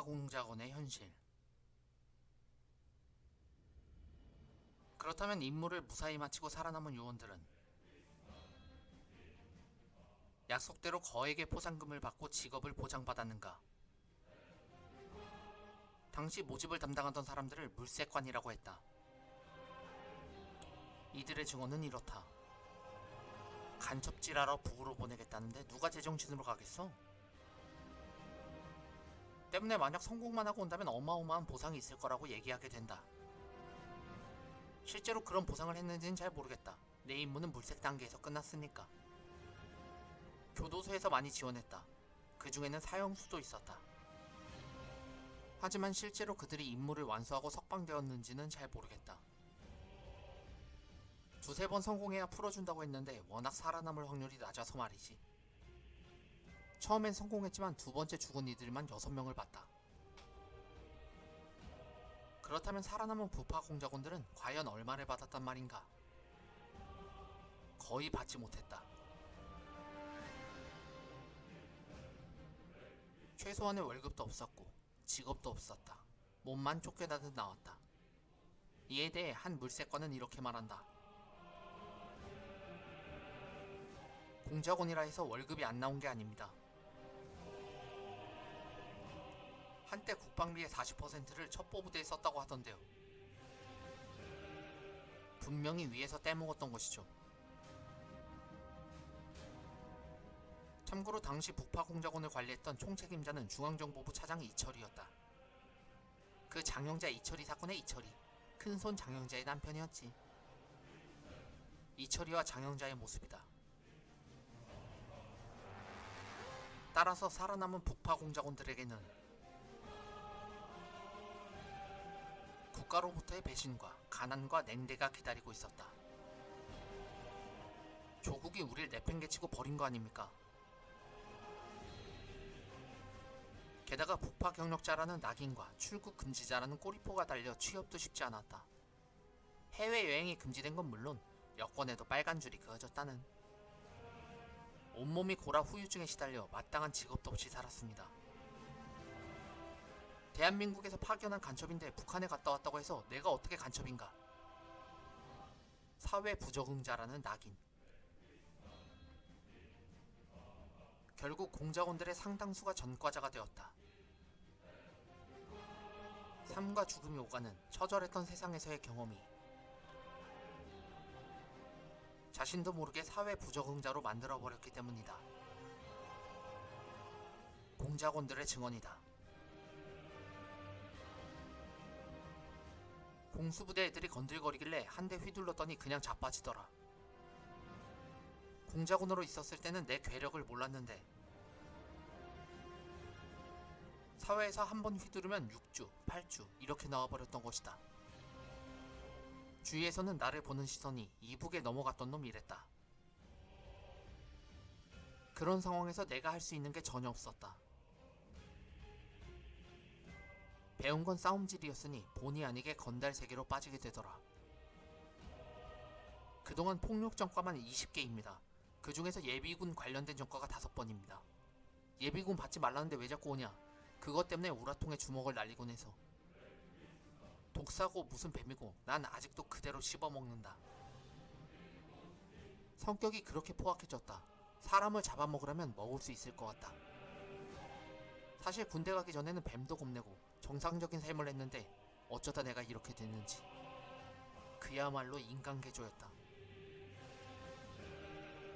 부파공작원의 현실. 그렇다면 임무를 무사히 마치고 살아남은 요원들은 약속대로 거액의 포상금을 받고 직업을 보장받았는가? 당시 모집을 담당하던 사람들을 물색관이라고 했다. 이들의 증언은 이렇다. 간첩질하러 북으로 보내겠다는데 누가 제정신으로 가겠어? 때문에 만약 성공만 하고 온다면 어마어마한 보상이 있을 거라고 얘기하게 된다. 실제로 그런 보상을 했는지는 잘 모르겠다. 내 임무는 물색 단계에서 끝났으니까. 교도소에서 많이 지원했다. 그 중에는 사형수도 있었다. 하지만 실제로 그들이 임무를 완수하고 석방되었는지는 잘 모르겠다. 두세 번 성공해야 풀어준다고 했는데 워낙 살아남을 확률이 낮아서 말이지. 처음엔 성공했지만 두 번째 죽은 이들만 6명을 봤다. 그렇다면 살아남은 부파 공작원들은 과연 얼마를 받았단 말인가? 거의 받지 못했다. 최소한의 월급도 없었고 직업도 없었다. 몸만 쫓겨나듯 나왔다. 이에 대해 한 물색관은 이렇게 말한다. 공작원이라 해서 월급이 안 나온 게 아닙니다. 한때 국방비의 40%를 첩보부대에 썼다고 하던데요. 분명히 위에서 떼먹었던 것이죠. 참고로 당시 북파공작원을 관리했던 총책임자는 중앙정보부 차장 이철이었다. 그 장영자 이철이 사건의 이철이, 큰손 장영자의 남편이었지. 이철이와 장영자의 모습이다. 따라서 살아남은 북파공작원들에게는 국가로부터의 배신과 가난과 냉대가 기다리고 있었다. 조국이 우릴 내팽개치고 버린 거 아닙니까? 게다가 북파 경력자라는 낙인과 출국 금지자라는 꼬리표가 달려 취업도 쉽지 않았다. 해외여행이 금지된 건 물론 여권에도 빨간 줄이 그어졌다는. 온몸이 고라 후유증에 시달려 마땅한 직업도 없이 살았습니다. 대한민국에서 파견한 간첩인데 북한에 갔다 왔다고 해서 내가 어떻게 간첩인가? 사회 부적응자라는 낙인. 결국 공작원들의 상당수가 전과자가 되었다. 삶과 죽음이 오가는 처절했던 세상에서의 경험이 자신도 모르게 사회 부적응자로 만들어버렸기 때문이다. 공작원들의 증언이다. 공수부대 애들이 건들거리길래 한 대 휘둘렀더니 그냥 자빠지더라. 공작원으로 있었을 때는 내 괴력을 몰랐는데 사회에서 한 번 휘두르면 6주, 8주 이렇게 나와버렸던 것이다. 주위에서는 나를 보는 시선이 이북에 넘어갔던 놈 이랬다. 그런 상황에서 내가 할 수 있는 게 전혀 없었다. 배운 건 싸움질이었으니 본의 아니게 건달 세계로 빠지게 되더라. 그동안 폭력 전과만 20개입니다. 그 중에서 예비군 관련된 전과가 5번입니다. 예비군 받지 말라는데 왜 자꾸 오냐? 그것 때문에 우라통에 주먹을 날리곤 해서. 독사고 무슨 뱀이고 난 아직도 그대로 씹어먹는다. 성격이 그렇게 포악해졌다. 사람을 잡아먹으려면 먹을 수 있을 것 같다. 사실 군대 가기 전에는 뱀도 겁내고 정상적인 삶을 했는데 어쩌다 내가 이렇게 됐는지. 그야말로 인간개조였다.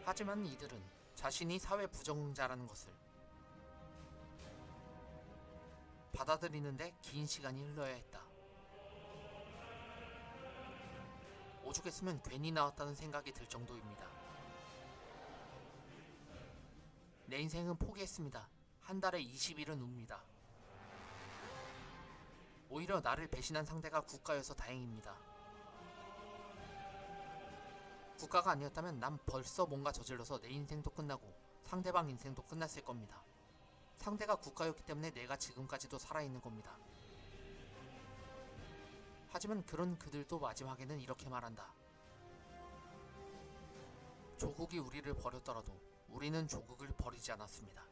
하지만 이들은 자신이 사회 부적응자라는 것을 받아들이는데 긴 시간이 흘러야 했다. 오죽했으면 괜히 나왔다는 생각이 들 정도입니다. 내 인생은 포기했습니다. 한 달에 20일은 웁니다. 오히려 나를 배신한 상대가 국가여서 다행입니다. 국가가 아니었다면 난 벌써 뭔가 저질러서 내 인생도 끝나고 상대방 인생도 끝났을 겁니다. 상대가 국가였기 때문에 내가 지금까지도 살아있는 겁니다. 하지만 그런 그들도 마지막에는 이렇게 말한다. 조국이 우리를 버렸더라도 우리는 조국을 버리지 않았습니다.